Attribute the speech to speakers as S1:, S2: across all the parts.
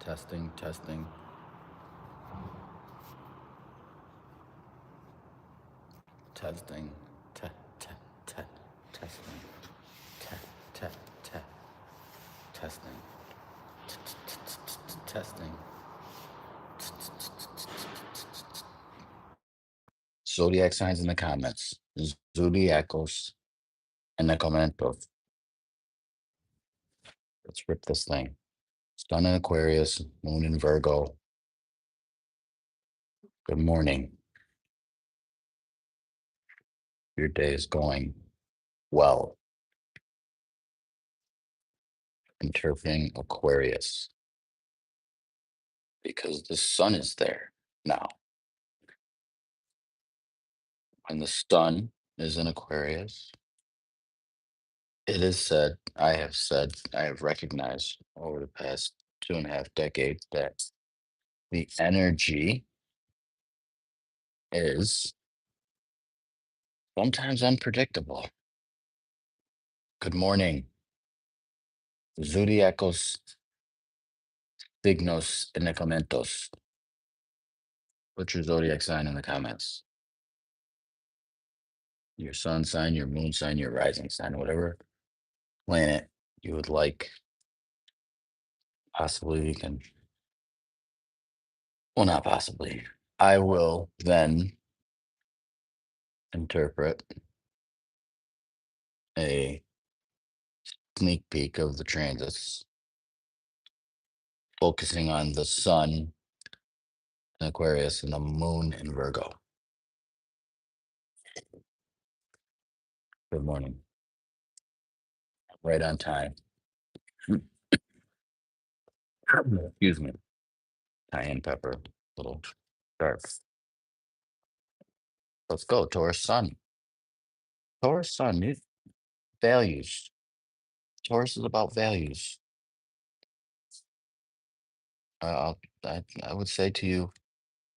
S1: Testing, testing. Testing. Te, te, te, testing. Te, te, te, testing. Testing. Zodiac signs in the comments. Zodiacos in the commentos. Let's rip this thing. Sun in Aquarius, Moon in Virgo. Good morning. Your day is going well. Interpreting Aquarius because the sun is there now. When the sun is in Aquarius, it is said, I have recognized over the past 2.5 decades that the energy is sometimes unpredictable. Good morning. Zodiacos signos en comentos. Put your zodiac sign in the comments. Your sun sign, your moon sign, your rising sign, whatever planet you would like. Possibly you can, well, not possibly. I will then interpret a sneak peek of the transits, focusing on the sun in Aquarius and the moon in Virgo. Good morning. Right on time. Excuse me. Cayenne pepper, little sharp. Let's go. Taurus sun. Taurus sun, values. Taurus is about values. I would say to you,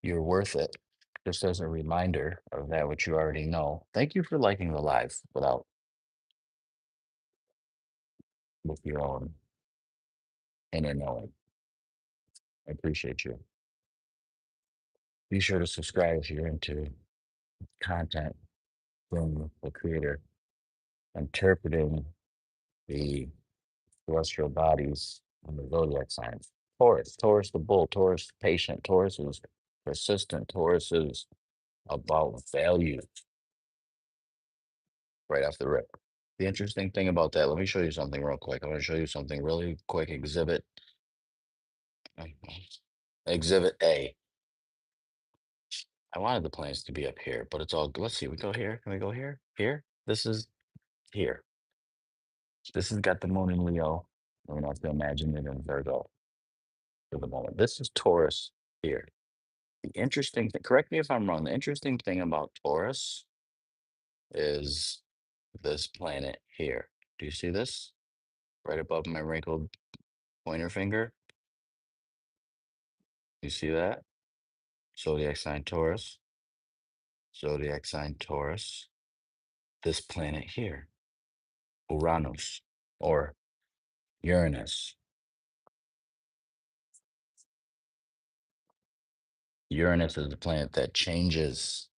S1: you're worth it. Just as a reminder of that which you already know. Thank you for liking the live with your own inner knowing. I appreciate you. Be sure to subscribe if you're into content from the creator, interpreting the celestial bodies and the zodiac signs. Taurus the bull, Taurus the patient, Taurus is persistent, Taurus is about value right off the rip. The interesting thing about that, let me show you something real quick. I want to show you something really quick. Exhibit A. I wanted the planes to be up here, but it's all, let's see, we go here. Can we go here? Here? This is here. This has got the moon in Leo. We're going to have to imagine it in Virgo for the moment. This is Taurus here. The interesting thing, correct me if I'm wrong, the interesting thing about Taurus is this planet here. Do you see this? Right above my wrinkled pointer finger? You see that? Zodiac sign Taurus. Zodiac sign Taurus. This planet here, Uranus or Uranus. Uranus is the planet that changes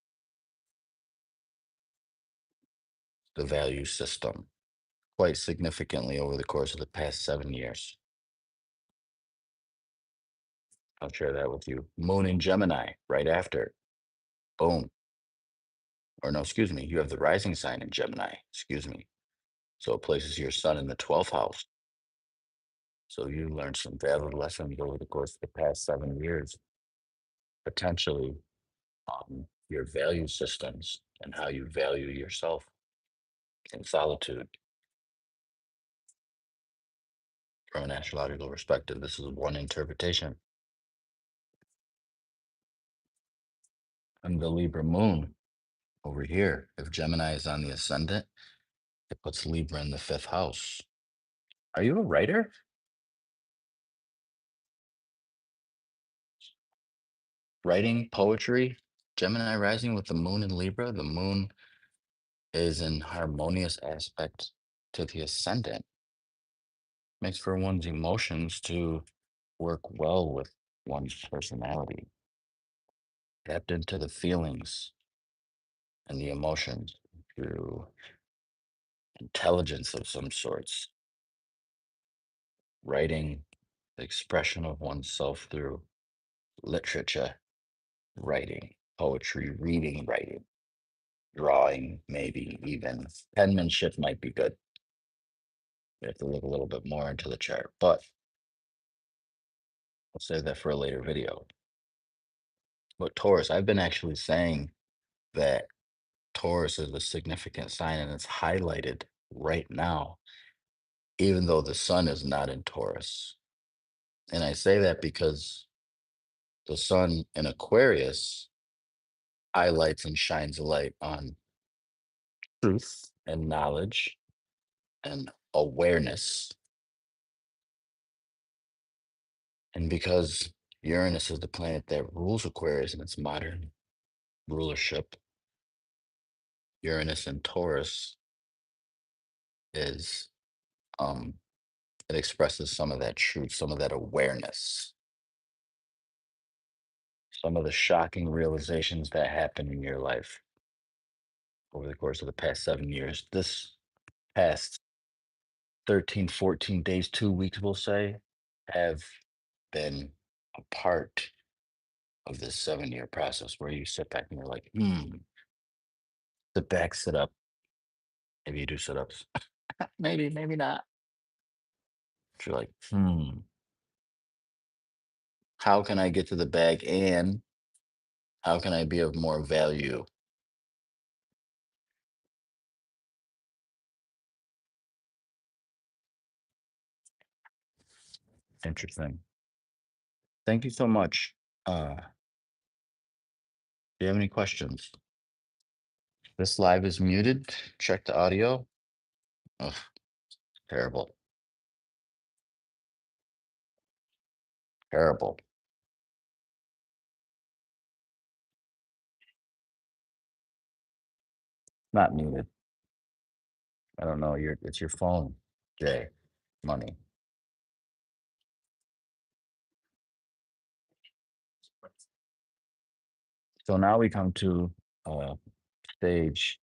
S1: the value system quite significantly over the course of the past 7 years. I'll share that with you. Moon in Gemini right after. Boom. Or no, excuse me. You have the rising sign in Gemini. Excuse me. So it places your sun in the 12th house. So you learned some valid lessons over the course of the past 7 years, potentially your value systems and how you value yourself in solitude. From an astrological perspective, this is one interpretation. And the Libra moon over here, if Gemini is on the ascendant, it puts Libra in the 5th house. Are you a writer? Writing poetry? Gemini rising with the moon in Libra? The moon is in harmonious aspect to the ascendant. Makes for one's emotions to work well with one's personality, tapped into the feelings and the emotions through intelligence of some sorts, writing, the expression of oneself through literature, writing, poetry, reading, writing, drawing, maybe even penmanship might be good. We have to look a little bit more into the chart, but we'll save that for a later video. But Taurus, I've been actually saying that Taurus is a significant sign and it's highlighted right now, even though the sun is not in Taurus. And I say that because the sun in Aquarius highlights and shines a light on truth and knowledge and awareness. And because Uranus is the planet that rules Aquarius in its modern rulership, Uranus and Taurus is it expresses some of that truth, some of that awareness, some of the shocking realizations that happen in your life over the course of the past 7 years. This past 13, 14 days, 2 weeks, we'll say, have been a part of this 7 year process where you sit back and you're like, sit back, sit up. Maybe you do sit ups. Maybe, maybe not. But you're like, how can I get to the bag and how can I be of more value? Interesting. Thank you so much. Do you have any questions? This live is muted. Check the audio. Ugh, terrible. Terrible. Not muted. I don't know. It's your phone, Jay. Money. So now we come to a stage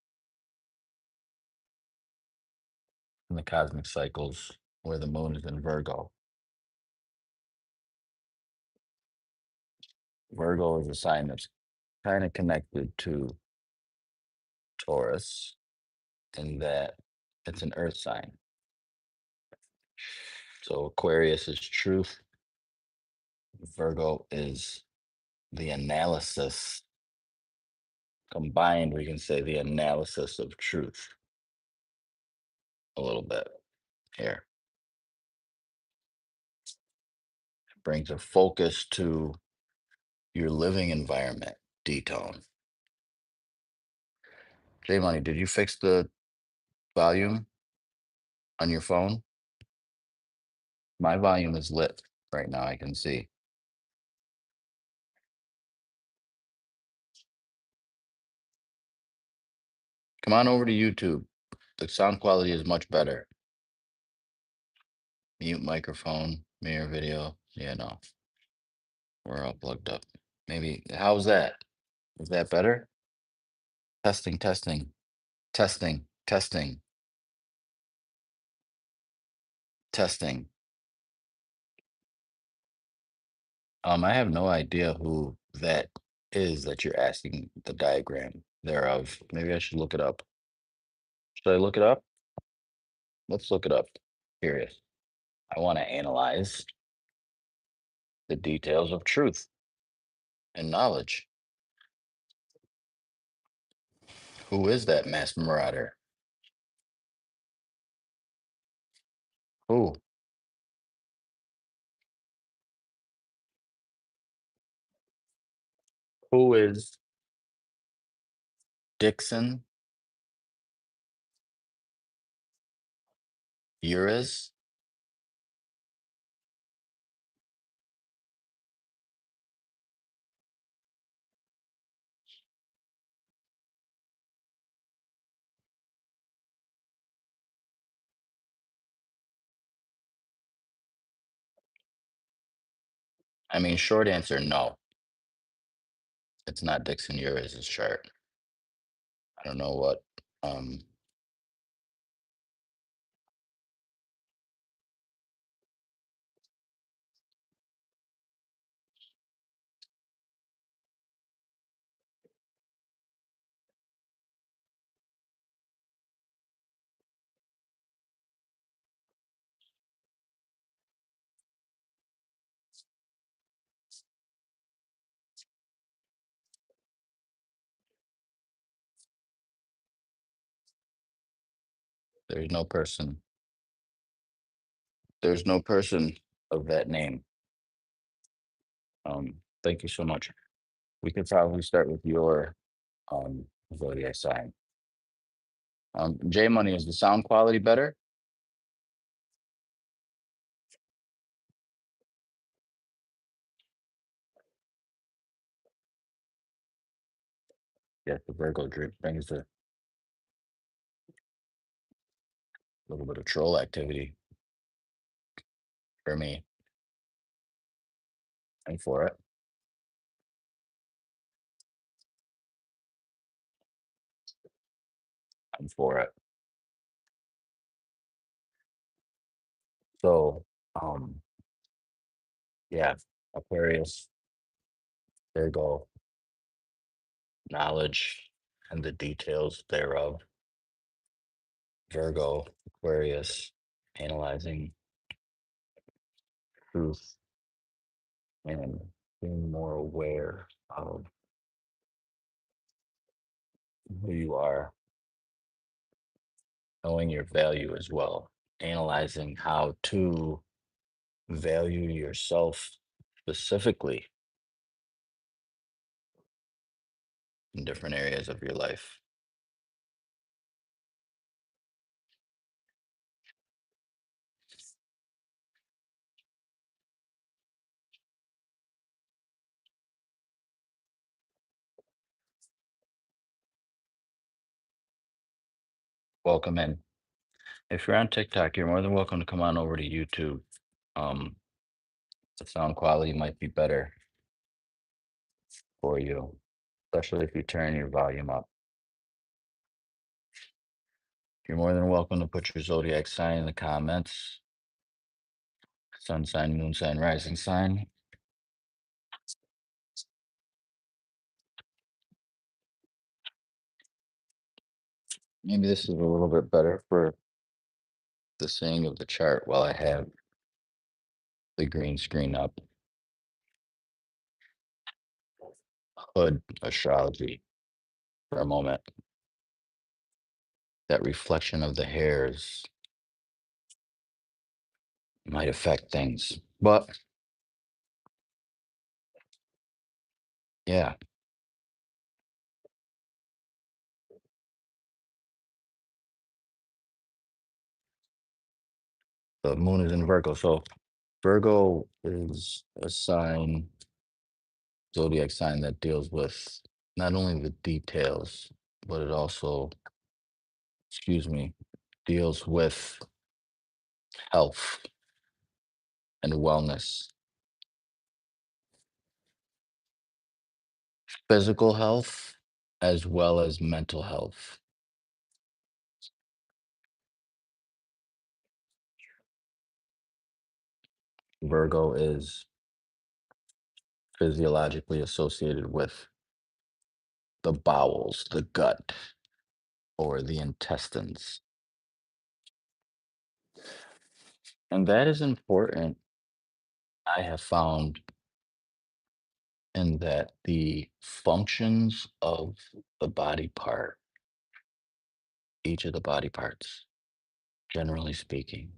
S1: in the cosmic cycles where the moon is in Virgo. Virgo is a sign that's kind of connected to Taurus in that it's an earth sign. So Aquarius is truth. Virgo is the analysis. Combined, we can say the analysis of truth a little bit here. It brings a focus to your living environment, D-tone. J Money, did you fix the volume on your phone? My volume is lit right now, I can see. Come on over to YouTube. The sound quality is much better. Mute microphone, mirror video. Yeah, no. We're all plugged up. Maybe how's that? Is that better? Testing, testing, testing, testing, testing. I have no idea who that is that you're asking the diagram thereof. Maybe I should look it up. Should I look it up? Let's look it up. Curious. I want to analyze the details of truth and knowledge. Who is that mass marauder? Who? Who is Dixon Uriz? I mean, short answer, no. It's not Dixon Uris's chart. I don't know what. Um, there's no person. There's no person of that name. Thank you so much. We could probably start with your zodiac sign. J Money, is the sound quality better? Yes, the Virgo drip brings a little bit of troll activity for me. I'm for it. I'm for it. So, um, yeah, Aquarius, Virgo, knowledge and the details thereof. Virgo, Aquarius, analyzing truth and being more aware of who you are, knowing your value as well, analyzing how to value yourself specifically in different areas of your life. Welcome in. If you're on TikTok, you're more than welcome to come on over to YouTube. Um, the sound quality might be better for you, especially if you turn your volume up. You're more than welcome to put your zodiac sign in the comments. Sun sign, moon sign, rising sign. Maybe this is a little bit better for the seeing of the chart while I have the green screen up. Hood astrology for a moment. That reflection of the hairs might affect things. But yeah, the moon is in Virgo. So Virgo is a sign, zodiac sign that deals with not only the details, but it also, excuse me, deals with health and wellness, physical health, as well as mental health. Virgo is physiologically associated with the bowels, the gut, or the intestines. And that is important, I have found, in that the functions of the body part, each of the body parts, generally speaking,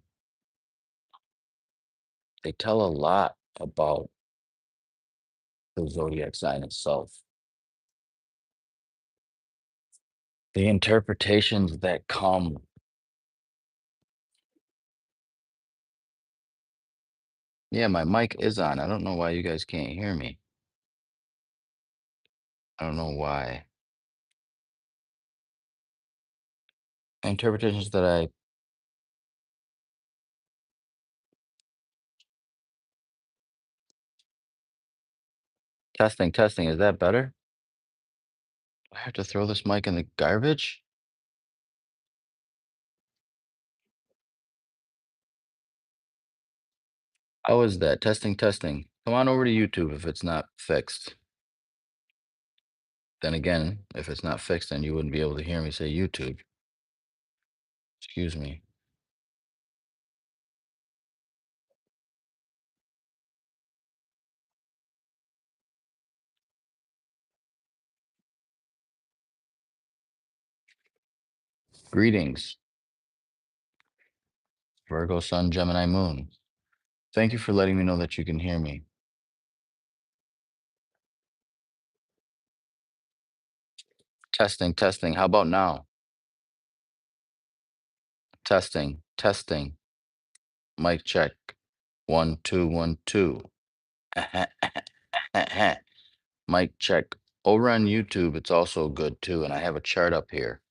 S1: they tell a lot about the zodiac sign itself. The interpretations that come. Yeah, my mic is on. I don't know why you guys can't hear me. I don't know why. Interpretations that I Testing, testing. Is that better? I have to throw this mic in the garbage? How is that? Testing, testing. Come on over to YouTube if it's not fixed. Then again, if it's not fixed, then you wouldn't be able to hear me say YouTube. Excuse me. Greetings, Virgo Sun, Gemini Moon. Thank you for letting me know that you can hear me. Testing, testing. How about now? Testing, testing. Mic check. 1, 2, 1, 2. Mic check. Over on YouTube, it's also good too, and I have a chart up here.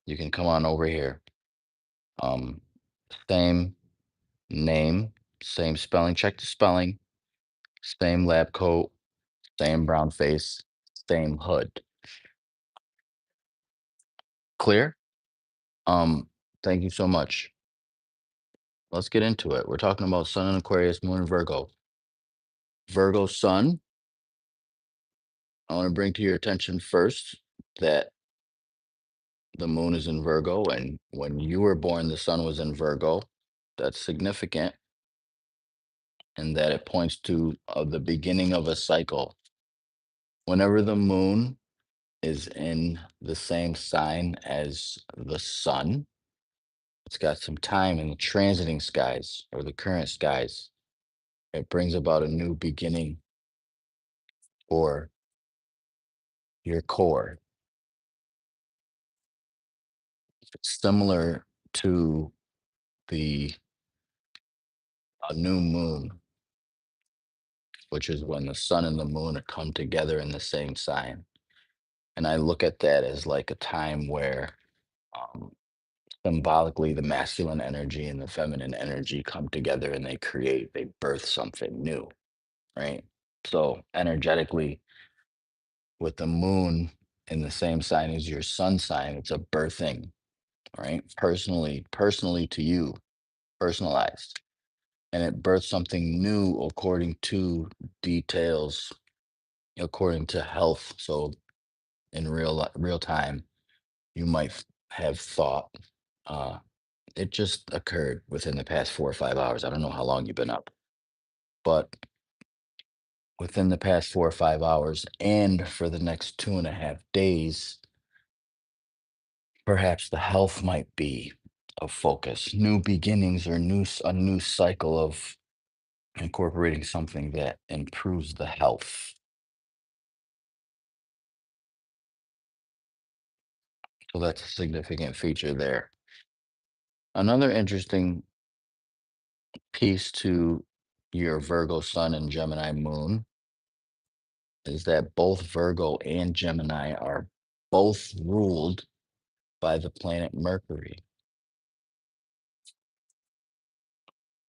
S1: You can come on over here. Um, Same name, same spelling. Check the spelling. Same lab coat, same brown face, same hood. Clear? Um, Thank you so much. Let's get into it. We're talking about Sun in Aquarius, Moon in Virgo. Virgo Sun, I want to bring to your attention first that the moon is in Virgo, and when you were born, the sun was in Virgo. That's significant, and that it points to the beginning of a cycle. Whenever the moon is in the same sign as the sun, it's got some time in the transiting skies or the current skies. It brings about a new beginning for your core. It's similar to the new moon, which is when the sun and the moon come together in the same sign. And I look at that as like a time where um, symbolically the masculine energy and the feminine energy come together and they birth something new, right? So energetically, with the moon in the same sign as your sun sign, it's a birthing, right? Personally to you, personalized. And it births something new according to details, according to health. So in real time, you might have thought, uh, it just occurred within the past 4 or 5 hours. I don't know how long you've been up, but within the past 4 or 5 hours, and for the next 2.5 days, perhaps the health might be a focus. New beginnings or a new cycle of incorporating something that improves the health. So that's a significant feature there. Another interesting piece to your Virgo Sun and Gemini Moon is that both Virgo and Gemini are both ruled by the planet Mercury.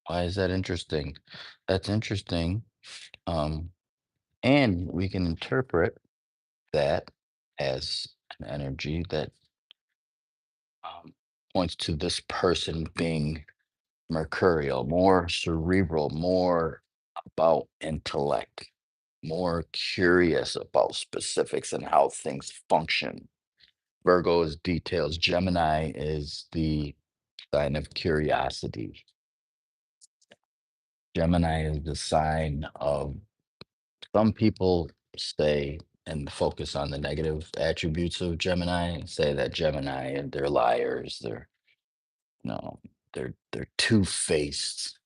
S1: Why is that interesting? That's interesting. Um, and we can interpret that as an energy that um, points to this person being mercurial, more cerebral, more about intellect, more curious about specifics and how things function. Virgo is details. Gemini is the sign of curiosity. Gemini is the sign of, some people say and focus on the negative attributes of Gemini, say that Gemini and they're liars, they're no, they're two-faced.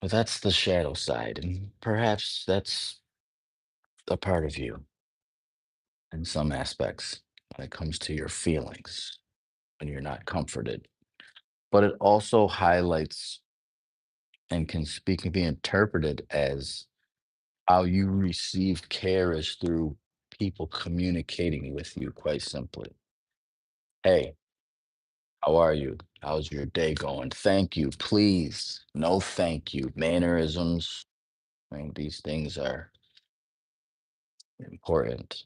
S1: But that's the shadow side, and perhaps that's a part of you in some aspects when it comes to your feelings when you're not comforted. But it also highlights and can be interpreted as how you receive care is through people communicating with you, quite simply. Hey, how are you? How's your day going? Thank you, please. No, thank you. Mannerisms. I mean, these things are. Important.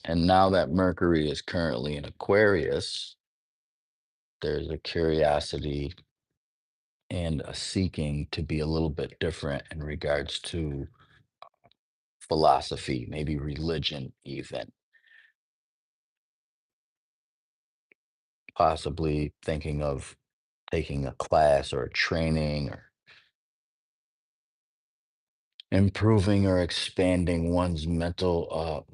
S1: And now that Mercury is currently in Aquarius, there's a curiosity and a seeking to be a little bit different in regards to philosophy, maybe religion, even possibly thinking of taking a class or a training or improving or expanding one's mental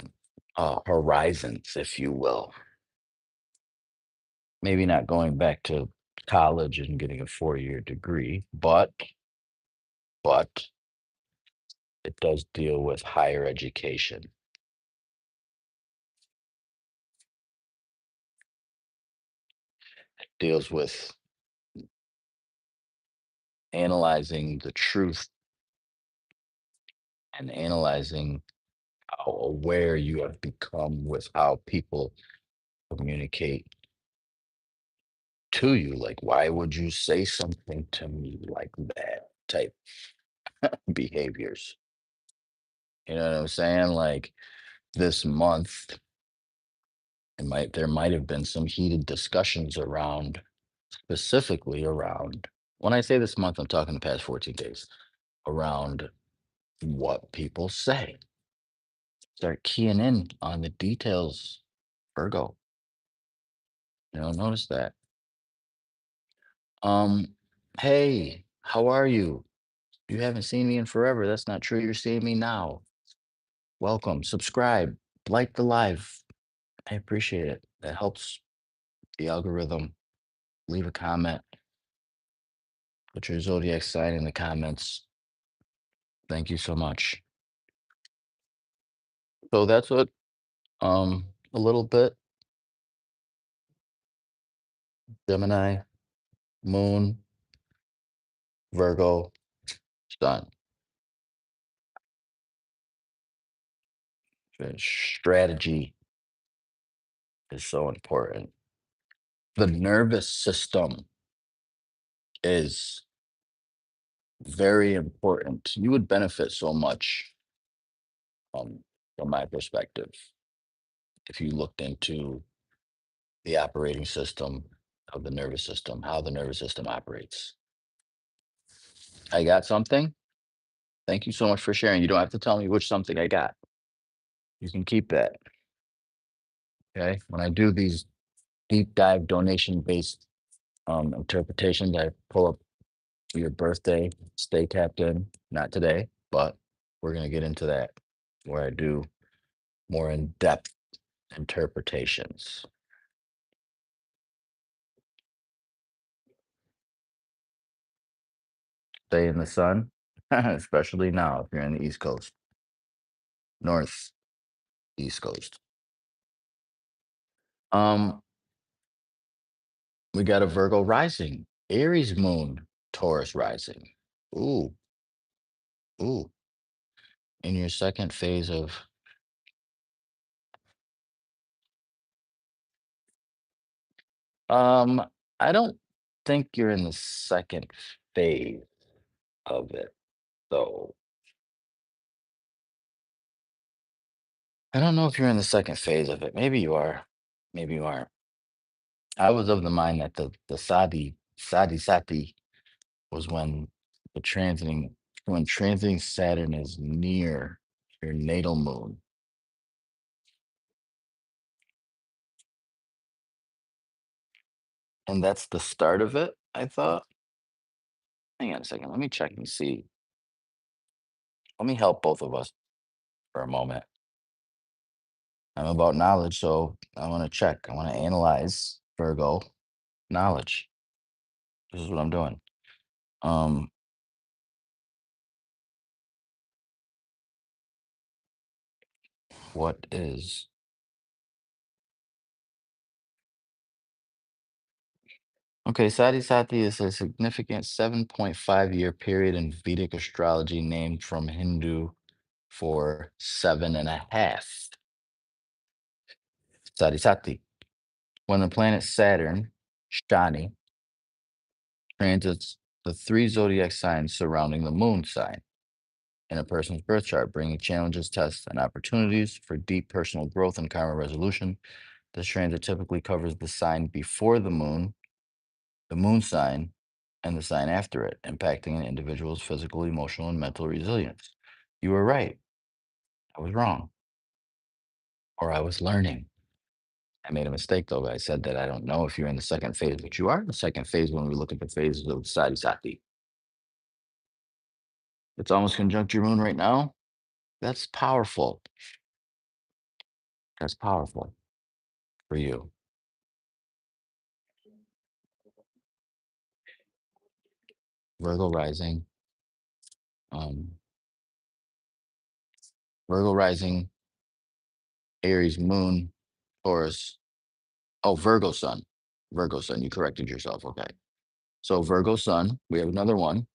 S1: horizons, if you will. Maybe not going back to college and getting a 4-year degree, but it does deal with higher education. Deals with analyzing the truth and analyzing how aware you have become with how people communicate to you. Like, why would you say something to me like that type behaviors? You know what I'm saying? Like this month, there might have been some heated discussions around specifically around when I say this month, I'm talking the past 14 days around what people say. Start keying in on the details, Virgo. Notice that. Um, hey, how are you? You haven't seen me in forever. That's not true. You're seeing me now. Welcome. Subscribe. Like the live. I appreciate it. That helps the algorithm. Leave a comment. Put your zodiac sign in the comments. Thank you so much. So that's what a little bit Gemini, Moon, Virgo, Sun. Strategy is so important. The nervous system is very important. You would benefit so much um, from my perspective if you looked into the operating system of the nervous system, how the nervous system operates. I got something. Thank you so much for sharing. You don't have to tell me which something I got. You can keep that. Okay. When I do these deep dive donation based interpretations, I pull up your birthday, stay tapped in. Not today, but we're going to get into that where I do more in depth interpretations. Stay in the sun, especially now if you're in the East Coast, North, East Coast. Um, we got a Virgo rising, Aries moon, Taurus rising. Ooh, ooh. In your second phase of um, I don't think you're in the second phase of it, though. I don't know if you're in the second phase of it. Maybe you are. Maybe you aren't. I was of the mind that the Sati was the transiting when transiting Saturn is near your natal moon. And that's the start of it, I thought. Hang on a second. Let me check and see. Let me help both of us for a moment. I'm about knowledge, so I want to check. I want to analyze Virgo knowledge. This is what I'm doing. Um, what is Okay, Sadi Sati is a significant 7.5-year period in Vedic astrology named from Hindu for 7.5. Sadi Sati. When the planet Saturn, Shani, transits the three zodiac signs surrounding the moon sign. in a person's birth chart, bringing challenges, tests, and opportunities for deep personal growth and karma resolution. This transit typically covers the sign before the moon sign, and the sign after it, impacting an individual's physical, emotional, and mental resilience. You were right. I was wrong, or I was learning. I made a mistake though. I said that I don't know if you're in the second phase, but you are in the second phase when we look at the phases of Sadi Sati. It's almost conjunct your moon right now. That's powerful. That's powerful for you. Virgo rising. Um, Virgo rising, Aries moon, Taurus. Oh, Virgo sun. Virgo sun. You corrected yourself. Okay. So Virgo sun, we have another one,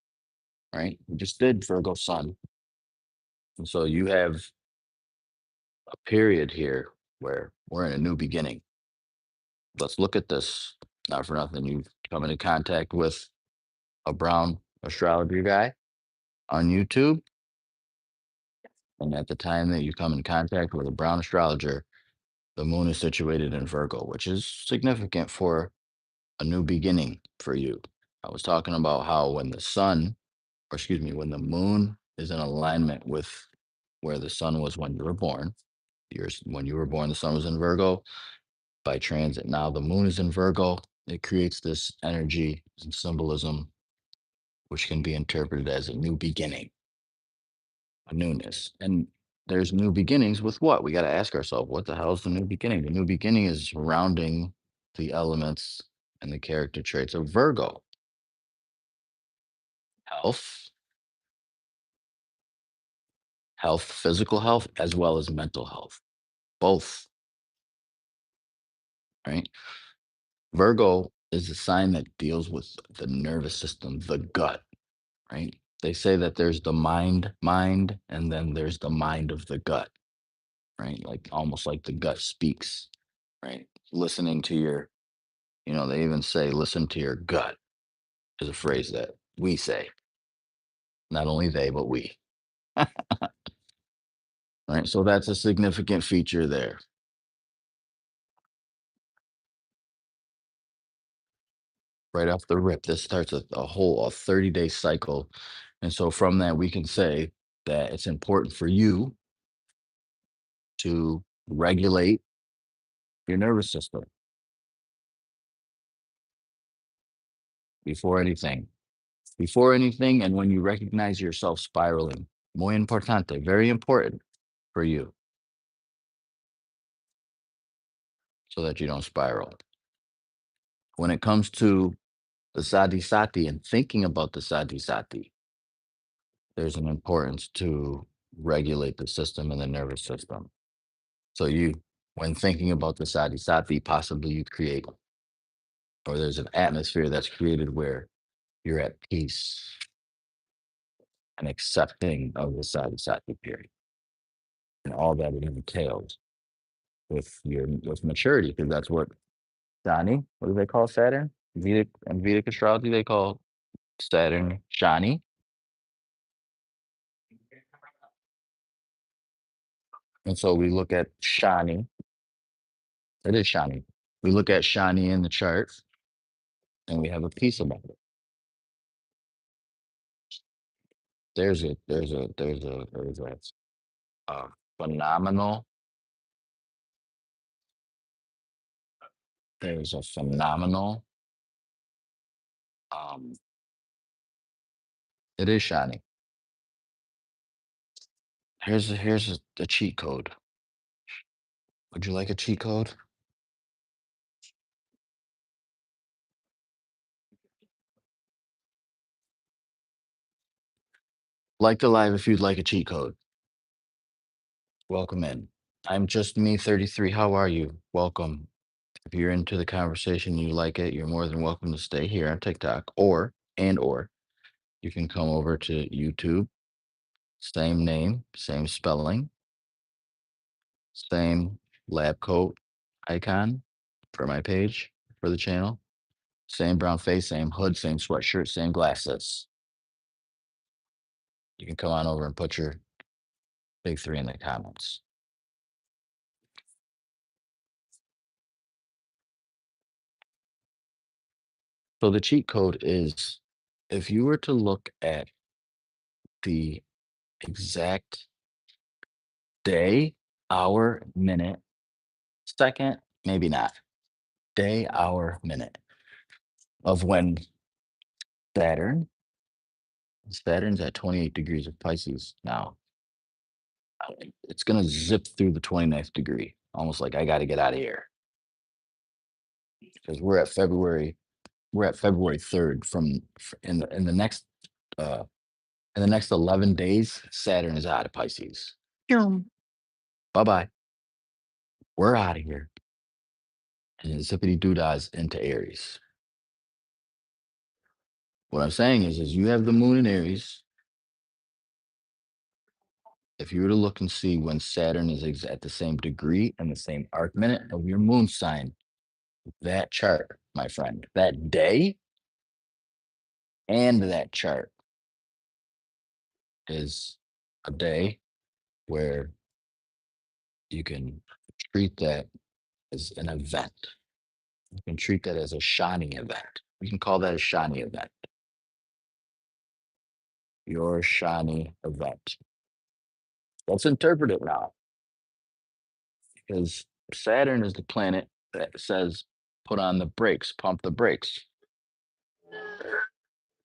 S1: right? We just did Virgo sun. And so you have a period here where we're in a new beginning. Let's look at this. Not for nothing. You come into contact with a brown astrologer guy on YouTube. And at the time that you come in contact with a brown astrologer, the moon is situated in Virgo, which is significant for a new beginning for you. I was talking about how when the sun, or excuse me, when the moon is in alignment with where the sun was when you were born, when you were born, the sun was in Virgo. By transit, now the moon is in Virgo. It creates this energy and symbolism, which can be interpreted as a new beginning, a newness. And there's new beginnings with what? We got to ask ourselves, what the hell is the new beginning? The new beginning is rounding the elements and the character traits of Virgo. Health, physical health, as well as mental health, both, right? Virgo is a sign that deals with the nervous system, the gut, right? They say that there's the mind, and then there's the mind of the gut, right? Like almost like the gut speaks, right? Listening to your, they even say, listen to your gut is a phrase that we say, not only they, but we, right? So that's a significant feature there. Right off the rip, this starts a whole 30-day cycle. And so from that, we can say that it's important for you to regulate your nervous system before anything. Before anything, and when you recognize yourself spiraling. Muy importante, very important for you so that you don't spiral. When it comes to the Sadi Sati and thinking about the Sadi Sati, there's an importance to regulate the system and the nervous system. So when thinking about the Sadi Sati, possibly you create, or there's an atmosphere that's created where you're at peace and accepting of the Sadi Sati period and all that it entails with maturity, because that's what what do they call Saturn? Vedic astrology, they call Saturn Shani. And so we look at Shani. It is Shani. We look at Shani in the chart and we have a piece about it. There's a phenomenal, there's a phenomenal, um, it is Shani. Here's a cheat code. Would you like a cheat code? Like the live if you'd like a cheat code. Welcome in. I'm just me 33. How are you? Welcome. If you're into the conversation, you like it, you're more than welcome to stay here on TikTok, or you can come over to YouTube. Same name, same spelling, same lab coat icon for my page for the channel. Same brown face, same hood, same sweatshirt, same glasses. You can come on over and put your big three in the comments. So the cheat code is if you were to look at the exact day, hour, minute, second, maybe not, day, hour, minute of when Saturn, Saturn's at 28 degrees of Pisces now. It's going to zip through the 29th degree, almost like I got to get out of here because we're at February 3rd in the next uh in the next 11 days, Saturn is out of Pisces. Bye-bye. We're out of here. And zippity doodahs into Aries. What I'm saying is you have the moon in Aries. If you were to look and see when Saturn is at the same degree and the same arc minute of your moon sign, that chart, my friend, that day and that chart is a day where you can treat that as an event. You can treat that as a shining event. We can call that a shiny event. Your shiny event. Let's interpret it now. Because Saturn is the planet that says put on the brakes, pump the brakes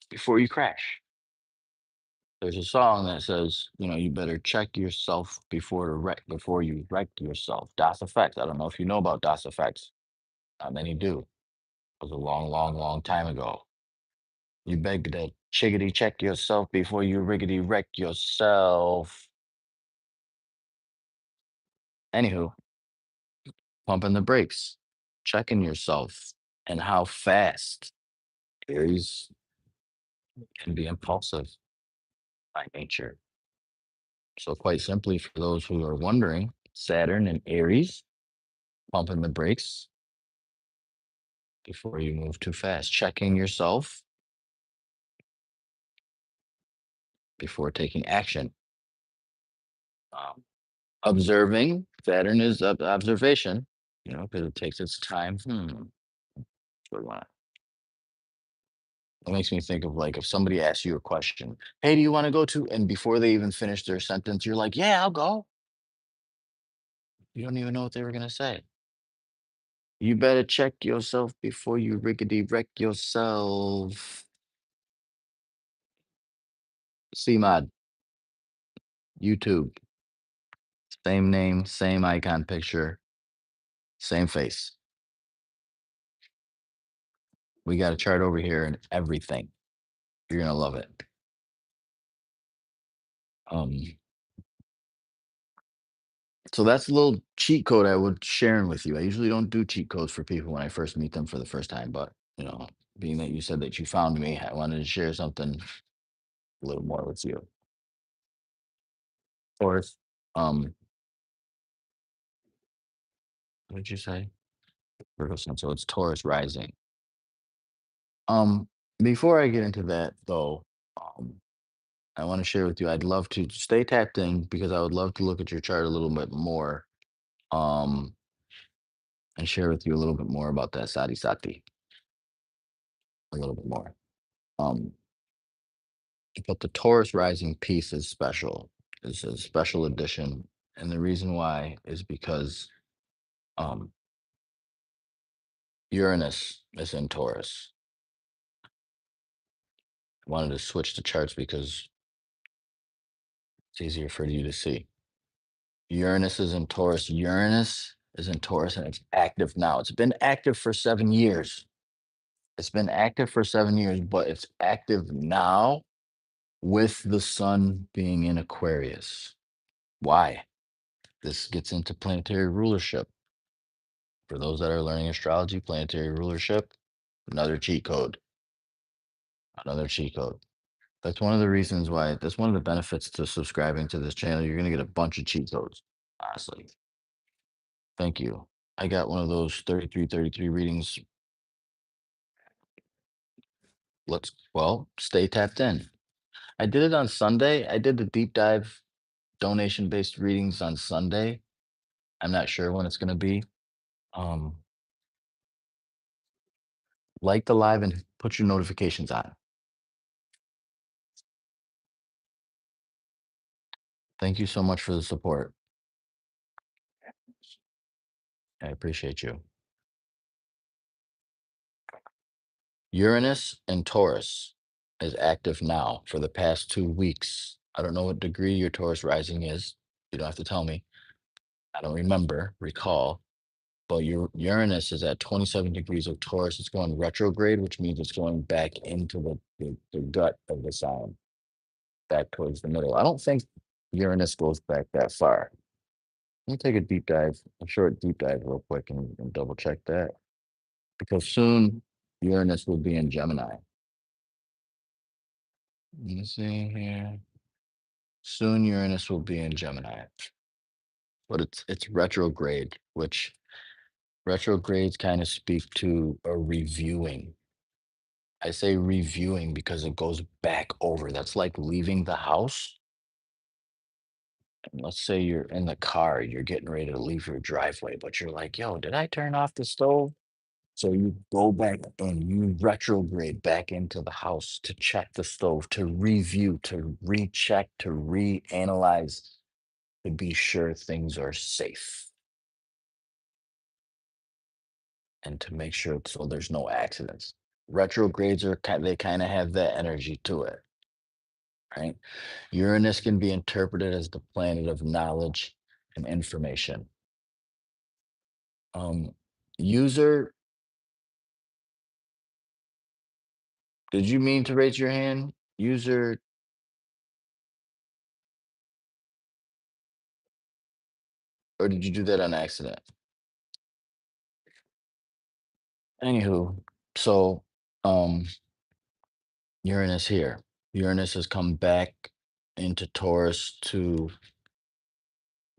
S1: before you crash. There's a song that says, you better check yourself before you wreck yourself. Das Effects. I don't know if you know about Das Effects. Not many do. It was a long, long, long time ago. You beg to chiggity check yourself before you riggedy wreck yourself. Anywho, pumping the brakes, checking yourself, and how fast Aries can be impulsive by nature. So, quite simply, for those who are wondering, Saturn and Aries, pumping the brakes before you move too fast, checking yourself before taking action. Observing, Saturn is observation, because it takes its time. Good one. It makes me think of like if somebody asks you a question, hey, do you want to go to? And before they even finish their sentence, you're like, yeah, I'll go. You don't even know what they were going to say. You better check yourself before you rickety wreck yourself. CMOD, YouTube, same name, same icon picture, same face. We got a chart over here and everything. You're going to love it. So that's a little cheat code I would sharing with you. I usually don't do cheat codes for people when I first meet them for the first time, but being that you said that you found me, I wanted to share something a little more with you. Fourth, what did you say? Virgo sun. So it's Taurus rising. Before I get into that though, I want to share with you. I'd love to stay tapped in because I would love to look at your chart a little bit more. And share with you a little bit more about that Sati Sati. A little bit more. But the Taurus rising piece is special. It's a special edition. And the reason why is because um Uranus is in Taurus. I wanted to switch the charts because it's easier for you to see. Uranus is in Taurus. Uranus is in Taurus and it's active now. It's been active for 7 years. It's been active for 7 years, but it's active now with the sun being in Aquarius. Why? This gets into planetary rulership. For those that are learning astrology, planetary rulership, another cheat code. Another cheat code. That's one of the reasons why, that's one of the benefits to subscribing to this channel. You're going to get a bunch of cheat codes, honestly. Thank you. I got one of those 33 readings. Well, stay tapped in. I did it on Sunday. I did the deep dive donation-based readings on Sunday. I'm not sure when it's gonna be. Um, like the live and put your notifications on. Thank you so much for the support. I appreciate you. Uranus and Taurus is active now for the past 2 weeks. I don't know what degree your Taurus rising is. You don't have to tell me. I don't recall, but your Uranus is at 27 degrees of Taurus. It's going retrograde, which means it's going back into the gut of the sign, back towards the middle. I don't think Uranus goes back that far. Let me take a deep dive, a short deep dive real quick and double check that because soon Uranus will be in Gemini. Let me see here. Soon Uranus will be in Gemini, but it's retrograde, which retrogrades kind of speak to a reviewing. I say reviewing because it goes back over. That's like leaving the house. And let's say you're in the car, you're getting ready to leave your driveway, but you're like, yo, did I turn off the stove? So you go back and you retrograde back into the house to check the stove, to review, to recheck, to reanalyze, to be sure things are safe and to make sure so there's no accidents. Retrogrades are they kind of have that energy to it, right? Uranus can be interpreted as the planet of knowledge and information. Um, User, did you mean to raise your hand? User, or did you do that on accident? Anywho, so um Uranus here. Uranus has come back into Taurus to,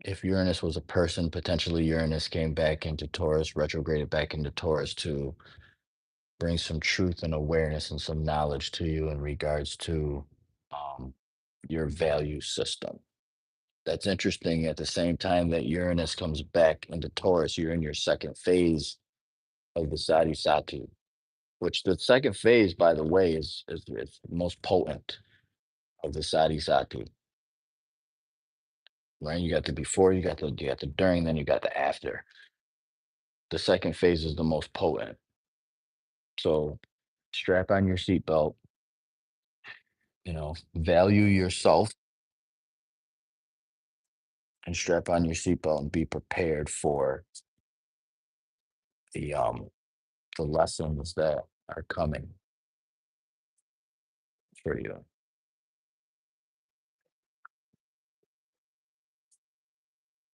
S1: if Uranus was a person, potentially Uranus came back into Taurus, retrograded back into Taurus to bring some truth and awareness and some knowledge to you in regards to um, your value system. That's interesting. At the same time that Uranus comes back into Taurus, you're in your second phase of the Sadhisati, which the second phase, by the way, is the most potent of the Sadhisati. Right? You got the before, you got the during, then you got the after. The second phase is the most potent. So strap on your seatbelt, value yourself and strap on your seatbelt and be prepared for the um the lessons that are coming for you.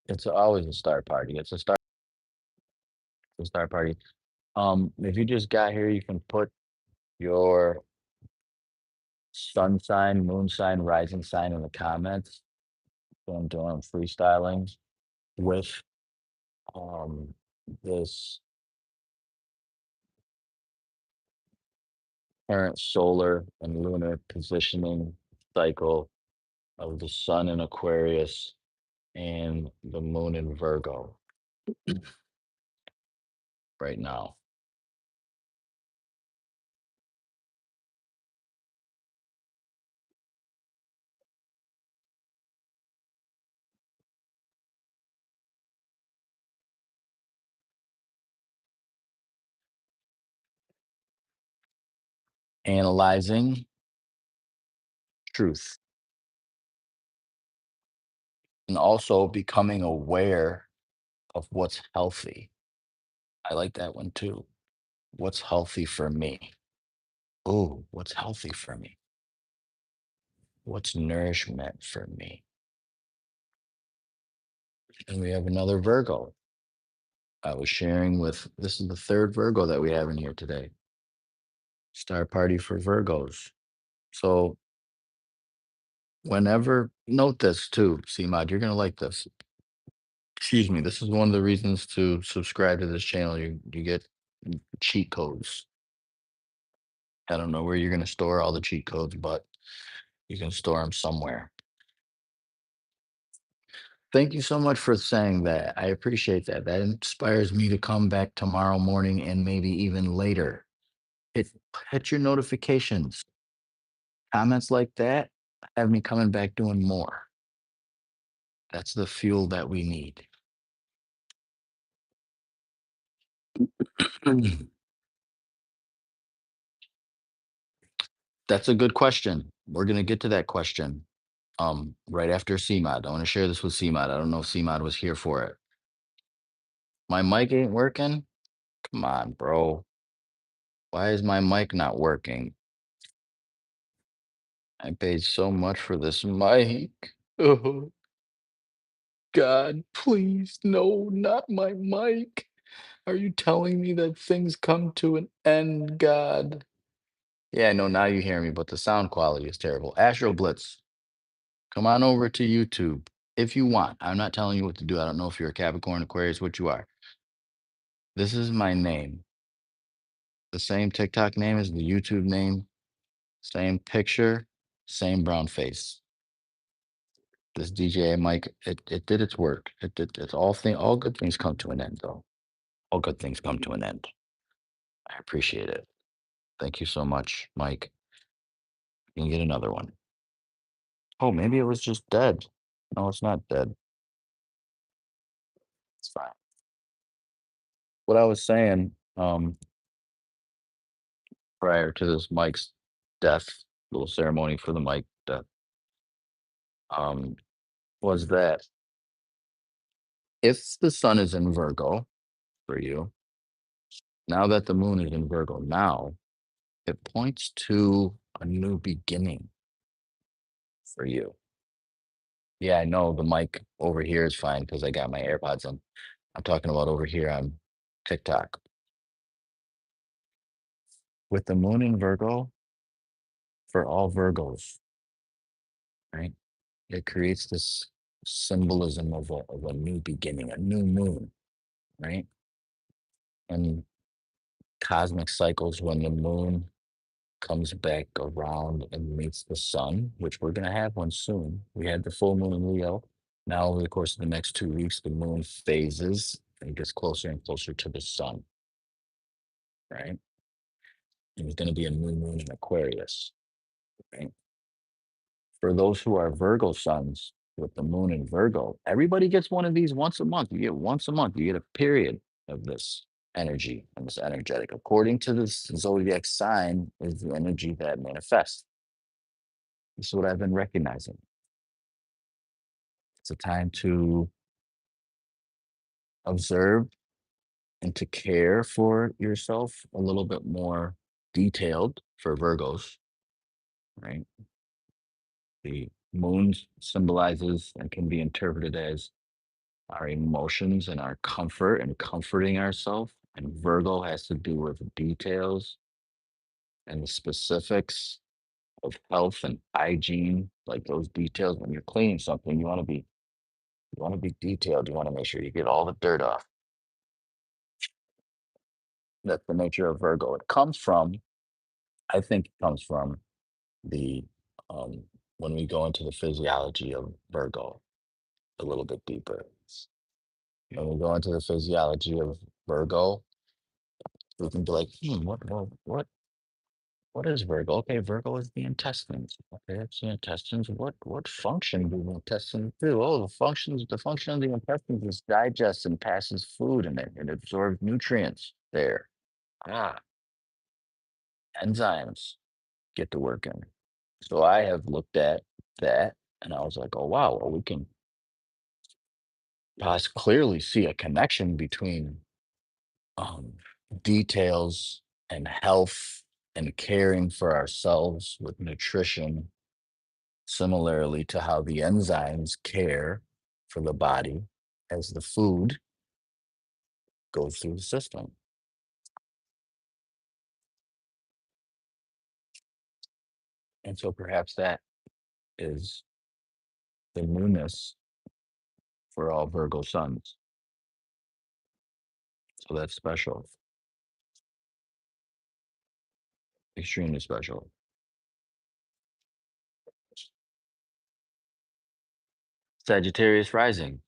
S1: It's always a start party. It's a start party. If you just got here, you can put your sun sign, moon sign, rising sign in the comments. So I'm doing freestyling with um this current solar and lunar positioning cycle of the sun in Aquarius and the moon in Virgo right now. Analyzing truth and also becoming aware of what's healthy. I like that one too. What's healthy for me? Oh, what's healthy for me? What's nourishment for me? And we have another Virgo. I was sharing with, this is the third Virgo that we have in here today. Star party for Virgos. So whenever, note this too, CMOD, you're going to like this. Excuse me. This is one of the reasons to subscribe to this channel. You get cheat codes. I don't know where you're going to store all the cheat codes, but You can store them somewhere. Thank you so much for saying that. I appreciate that. That inspires me to come back tomorrow morning and maybe even later. Hit hit your notifications. Comments like that have me coming back doing more. That's the fuel that we need. That's a good question. We're gonna get to that question. Right after CMOD. I want to share this with CMOD. I don't know if CMOD was here for it. My mic ain't working. Come on, bro. Why is my mic not working? I paid so much for this mic. Oh, God, please, no, not my mic. Are you telling me that things come to an end, God? Yeah, no, now you hear me, but the sound quality is terrible. Astro Blitz, come on over to YouTube if you want. I'm not telling you what to do. I don't know if you're a Capricorn, Aquarius, what you are. This is my name. The same TikTok name as the YouTube name, same picture, same brown face. This DJI mic, it did its work. It did it's all good things come to an end though. All good things come to an end. I appreciate it. Thank you so much, Mike. You can get another one. Oh, maybe it was just dead. No, it's not dead. It's fine. What I was saying, prior to this Mike's death, little ceremony for the Mike death, um, was that if the sun is in Virgo for you, now that the moon is in Virgo now, it points to a new beginning for you. Yeah, I know the mic over here is fine because I got my AirPods in. I'm talking about over here on TikTok. With the moon in Virgo, for all Virgos, right? It creates this symbolism of a new beginning, a new moon, right? And cosmic cycles, when the moon comes back around and meets the sun, which we're going to have one soon. We had the full moon in Leo. Now, over the course of the next 2 weeks, the moon phases and gets closer and closer to the sun, right? And there's going to be a new moon in Aquarius, right? For those who are Virgo suns with the moon in Virgo, everybody gets one of these once a month. You get once a month, you get a period of this energy and this energetic. According to this zodiac sign, is the energy that manifests. This is what I've been recognizing. It's a time to observe and to care for yourself a little bit more detailed for Virgos, right? The moon symbolizes and can be interpreted as our emotions and our comfort and comforting ourselves. And Virgo has to do with details and the specifics of health and hygiene, like those details. When you're cleaning something, you want to be detailed. You want to make sure you get all the dirt off. That's the nature of Virgo. It comes from, I think it comes from the um when we go into the physiology of Virgo a little bit deeper. When we go into the physiology of Virgo, we can be like, what is Virgo? Okay, Virgo is the intestines. Okay, it's the intestines. What function do the intestines do? Oh, the function of the intestines is digest and passes food in it and absorbs nutrients there. Ah, enzymes get to working. So I have looked at that and I was like, oh wow, well, we can clearly see a connection between um, details and health and caring for ourselves with nutrition, similarly to how the enzymes care for the body as the food goes through the system. And so perhaps that is the newness for all Virgo suns. So that's special, extremely special. Sagittarius rising.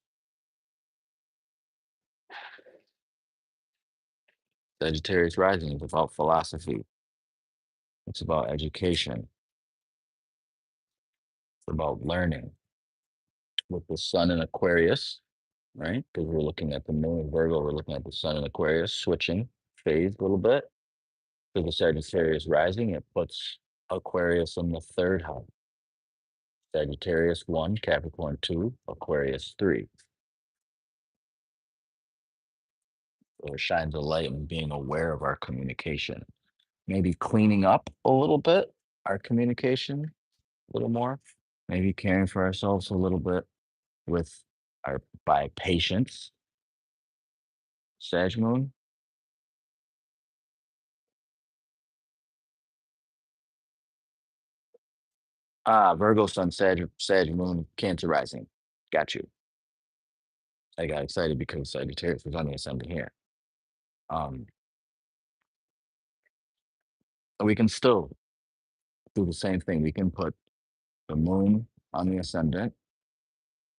S1: Sagittarius rising is about philosophy. It's about education. It's about learning. With the sun in Aquarius, right? Because we're looking at the moon in Virgo, we're looking at the sun in Aquarius, switching phase a little bit. To the Sagittarius rising, it puts Aquarius in the third house. Sagittarius 1, Capricorn 2, Aquarius 3. So it shines a light in being aware of our communication. Maybe cleaning up a little bit our communication a little more. Maybe caring for ourselves a little bit with our by patience. Sag moon. Virgo sun, Sag moon, Cancer rising. Got you. I got excited because Sagittarius was on the ascendant here. Um, we can still do the same thing. We can put the moon on the ascendant,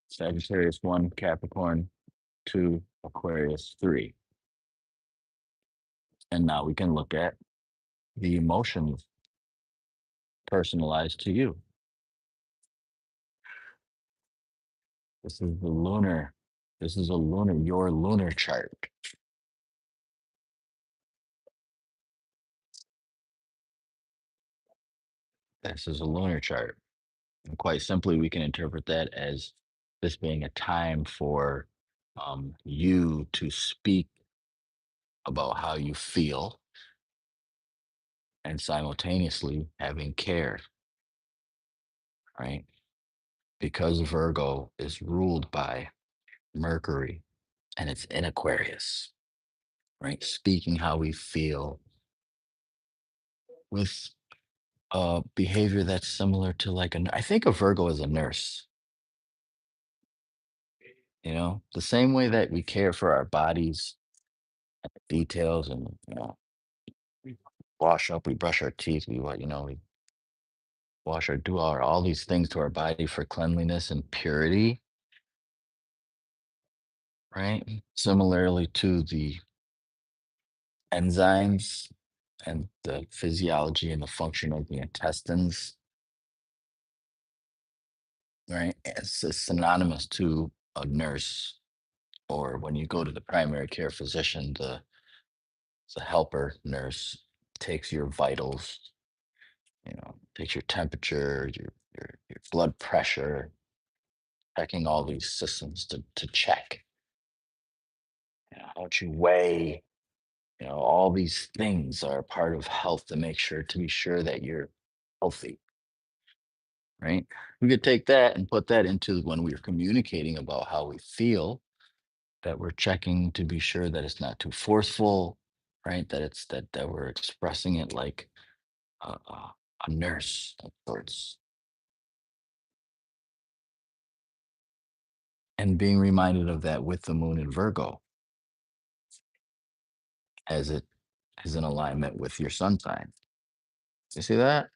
S1: Sagittarius 1, Capricorn 2, Aquarius 3. And now we can look at the emotions personalized to you. This is the lunar. This is your lunar chart. This is a lunar chart. And quite simply, we can interpret that as this being a time for you to speak about how you feel and simultaneously having care, right? Because Virgo is ruled by Mercury and it's in Aquarius, right? Speaking how we feel with behavior that's similar to like I think of Virgo as a nurse, the same way that we care for our bodies, details, and we wash up, we brush our teeth, we wash or do all these things to our body for cleanliness and purity, right? Similarly to the enzymes and the physiology and the function of the intestines, right? It's synonymous to a nurse, or when you go to the primary care physician, the helper nurse takes your vitals, takes your temperature, your blood pressure, checking all these systems to check, how much you weigh, all these things are part of health to make sure to be sure that you're healthy, right? We could take that and put that into when we're communicating about how we feel, that we're checking to be sure that it's not too forceful, right? That it's that we're expressing it like a nurse of sorts, and being reminded of that with the moon in Virgo, as it is in alignment with your sun sign. You see that?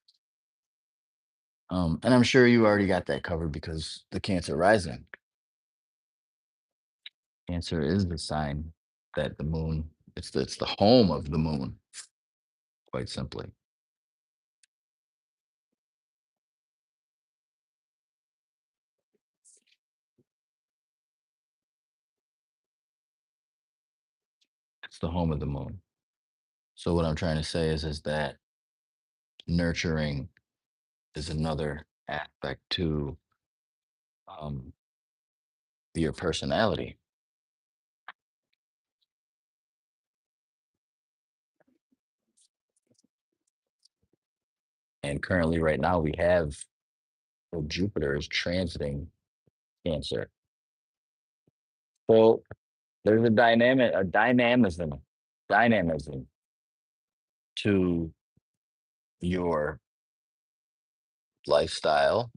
S1: And I'm sure you already got that covered because the Cancer rising. Cancer is the sign that the moon, it's the home of the moon, quite simply. It's the home of the moon. So what I'm trying to say is that nurturing is another aspect to um, your personality. And currently, right now, we have Jupiter is transiting Cancer. So there's a dynamism to your lifestyle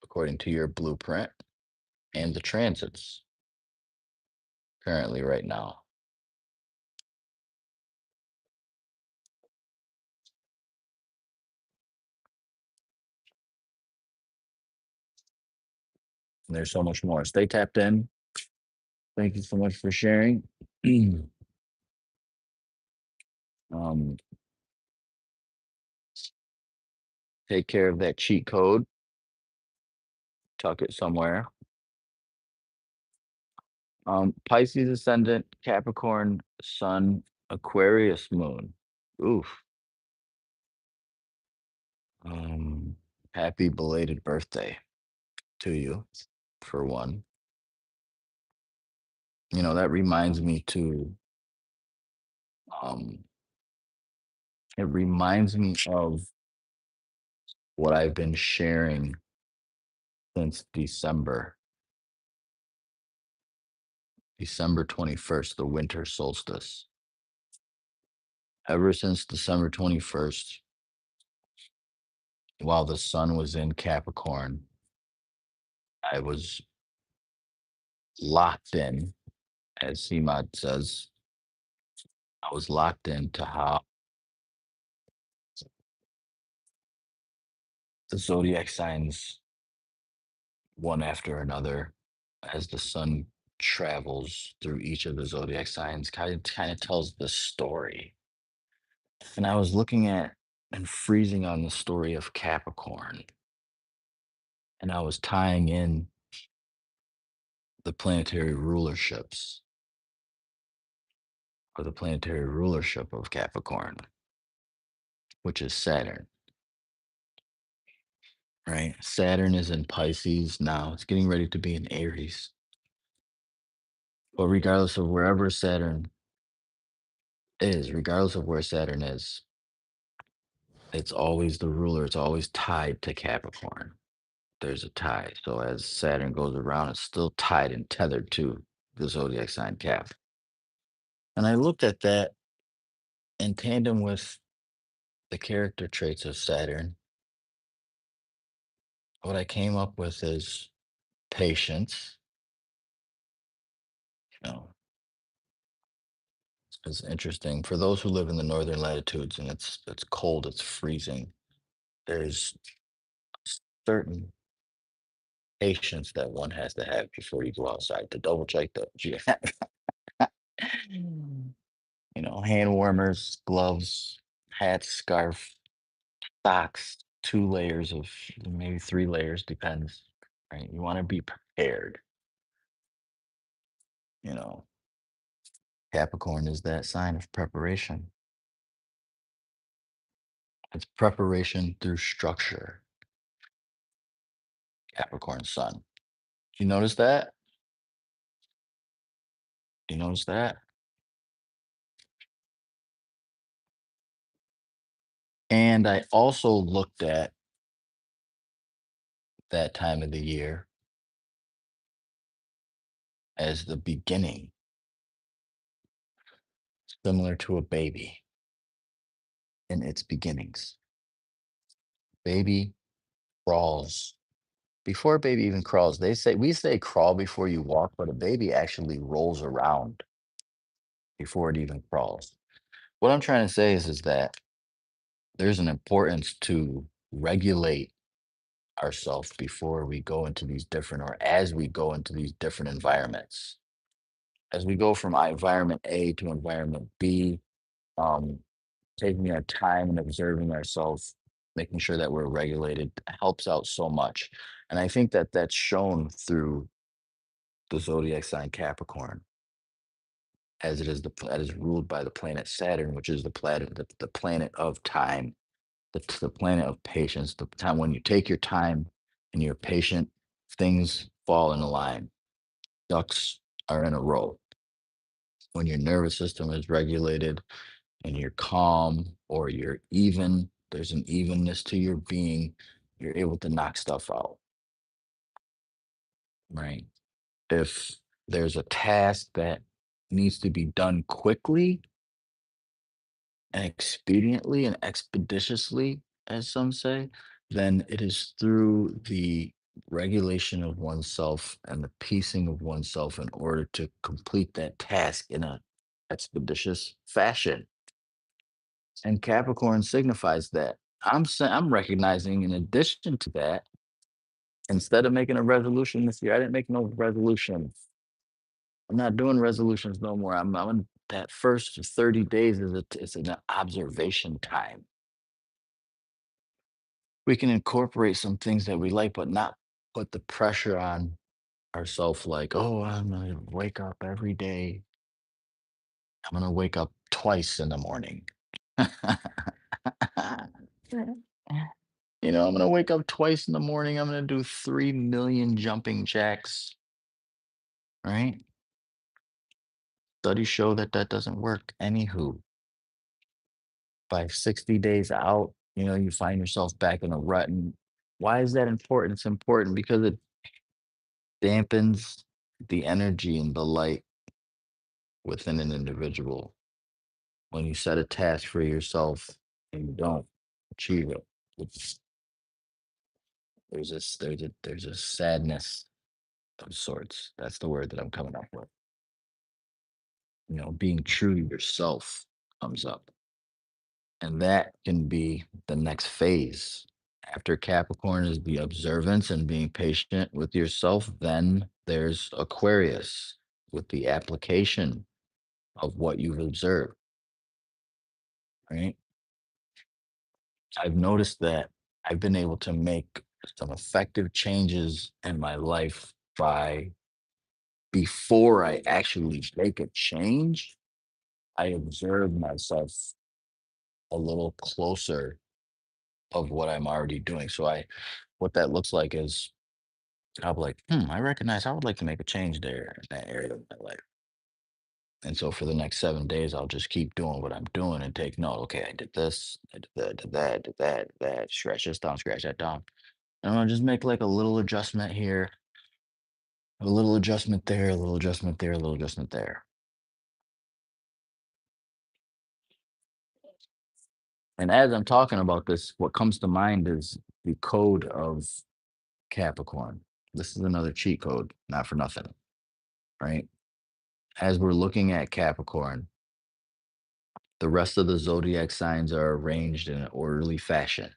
S1: according to your blueprint and the transits currently right now. And there's so much more. Stay tapped in. Thank you so much for sharing. um, take care of that cheat code. Tuck it somewhere. Pisces ascendant, Capricorn sun, Aquarius moon. Oof. Um, happy belated birthday to you, for one. You know, that reminds me to um it reminds me of what I've been sharing since December 21st, the winter solstice. Ever since December 21st, while the sun was in Capricorn, I was locked in, as CMOD says, I was locked into how the zodiac signs, one after another, as the sun travels through each of the zodiac signs, kind of tells the story. And I was looking at and freezing on the story of Capricorn, and I was tying in the planetary rulerships, or the planetary rulership of Capricorn, which is Saturn, right? Saturn is in Pisces now. It's getting ready to be in Aries. But regardless of where Saturn is, it's always the ruler. It's always tied to Capricorn. There's a tie. So as Saturn goes around, it's still tied and tethered to the zodiac sign Cap. And I looked at that in tandem with the character traits of Saturn. What I came up with is patience. You know, it's interesting for those who live in the northern latitudes and it's cold, it's freezing. There's certain patience that one has to have before you go outside to double check that you have, hand warmers, gloves, hats, scarf, socks, 2 layers of maybe 3 layers, depends. Right? You want to be prepared. You know, Capricorn is that sign of preparation. It's preparation through structure. Capricorn sun. You notice that? You notice that? And I also looked at that time of the year as the beginning, similar to a baby in its beginnings. Baby crawls. Before a baby even crawls, we say crawl before you walk, but a baby actually rolls around before it even crawls. What I'm trying to say is that there's an importance to regulate ourselves before we go into these different, or as we go into these different environments. As we go from environment A to environment B, um, taking our time and observing ourselves, making sure that we're regulated helps out so much. And I think that that's shown through the zodiac sign Capricorn, as it is that is ruled by the planet Saturn, which is the planet of time, the planet of patience, the time when you take your time and you're patient, things fall in a line. Ducks are in a row. When your nervous system is regulated and you're calm, or you're even, there's an evenness to your being, you're able to knock stuff out, right? If there's a task that needs to be done quickly and expediently and expeditiously, as some say, then it is through the regulation of oneself and the piecing of oneself in order to complete that task in a expeditious fashion. And Capricorn signifies that. I'm recognizing, in addition to that, Instead of making a resolution this year, I didn't make no resolution. I'm not doing resolutions no more. I'm in that first 30 days is an observation time. We can incorporate some things that we like, but not put the pressure on ourselves like, oh, I'm gonna wake up every day. I'm gonna wake up twice in the morning. I'm gonna wake up twice in the morning. I'm gonna do 3 million jumping jacks, right? Studies show that that doesn't work. Anywho, by 60 days out, you find yourself back in a rut. And why is that important? It's important because it dampens the energy and the light within an individual. When you set a task for yourself and you don't achieve it, it's, there's a sadness of sorts. That's the word that I'm coming up with. Being true to yourself comes up. And that can be the next phase. After Capricorn is the observance and being patient with yourself, then there's Aquarius with the application of what you've observed, right? I've noticed that I've been able to make some effective changes in my life by before I actually make a change, I observe myself a little closer of what I'm already doing. What that looks like is I'll be like, I recognize I would like to make a change there in that area of my life. And so for the next 7 days, I'll just keep doing what I'm doing and take note. Okay, I did this, I did that, did that, did that, did that, scratch this down, scratch that down. And I'll just make like a little adjustment here, a little adjustment there, a little adjustment there, a little adjustment there. And as I'm talking about this, what comes to mind is the code of Capricorn. This is another cheat code, not for nothing, right? As we're looking at Capricorn, the rest of the zodiac signs are arranged in an orderly fashion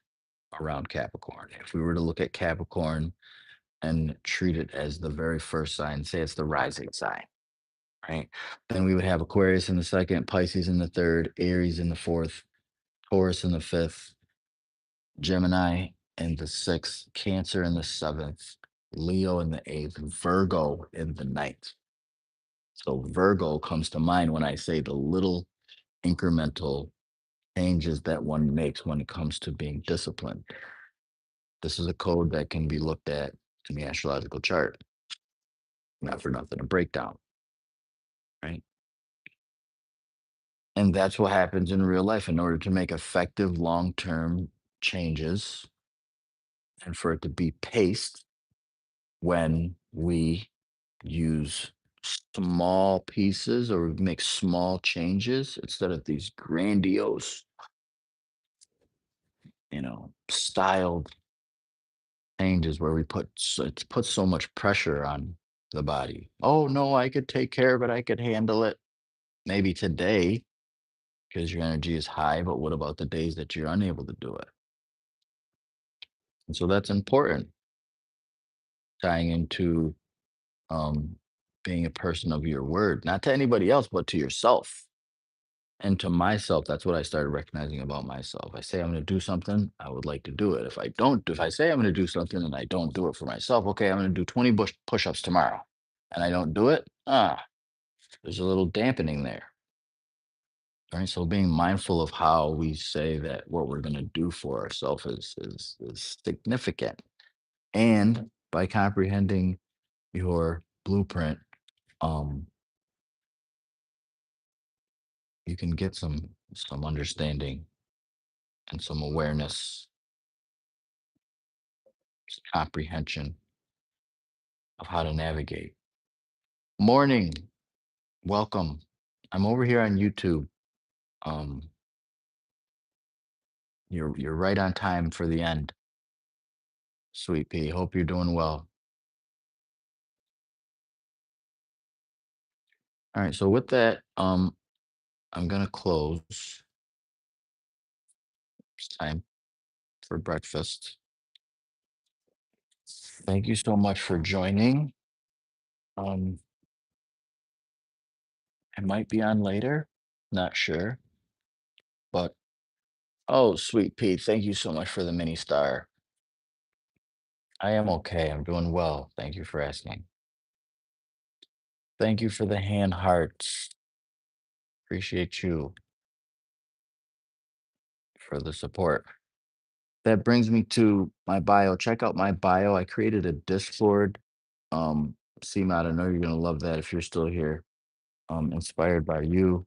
S1: around Capricorn. If we were to look at Capricorn and treat it as the very first sign, say it's the rising sign, right? Then we would have Aquarius in the second, Pisces in the third, Aries in the fourth, Taurus in the fifth, Gemini in the sixth, Cancer in the seventh, Leo in the eighth, Virgo in the ninth. So Virgo comes to mind when I say the little incremental changes that one makes when it comes to being disciplined. This is a code that can be looked at in the astrological chart. Not for nothing, a breakdown, right? And that's what happens in real life. In order to make effective long term changes and for it to be paced when we use small pieces or make small changes instead of these grandiose, styled changes where it puts so much pressure on the body. Oh no, I could take care of it. I could handle it. Maybe today because your energy is high, but what about the days that you're unable to do it? And so that's important, tying into um, being a person of your word, not to anybody else, but to yourself. And to myself, that's what I started recognizing about myself. I say I'm going to do something, I would like to do it. If I say I'm going to do something and I don't do it for myself, okay, I'm going to do 20 push ups tomorrow and I don't do it, there's a little dampening there. Right. So being mindful of how we say that what we're going to do for ourselves is significant. And by comprehending your blueprint, um, you can get some understanding and some awareness, comprehension of how to navigate. Morning, welcome. I'm over here on YouTube. Um, you're right on time for the end, Sweet Pea. Hope you're doing well. All right. So with that, I'm gonna close. It's time for breakfast. Thank you so much for joining. Um, I might be on later, not sure, but oh, sweet Pete, thank you so much for the mini star. I am okay. I'm doing well. Thank you for asking. Thank you for the hand hearts. Appreciate you for the support. That brings me to my bio. Check out my bio. I created a Discord. CMOD, I know you're gonna love that if you're still here. Inspired by you.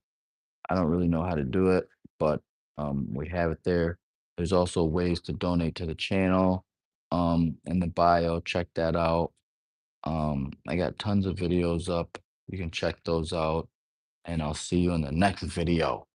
S1: I don't really know how to do it, but we have it there. There's also ways to donate to the channel in the bio. Check that out. I got tons of videos up. You can check those out, and I'll see you in the next video.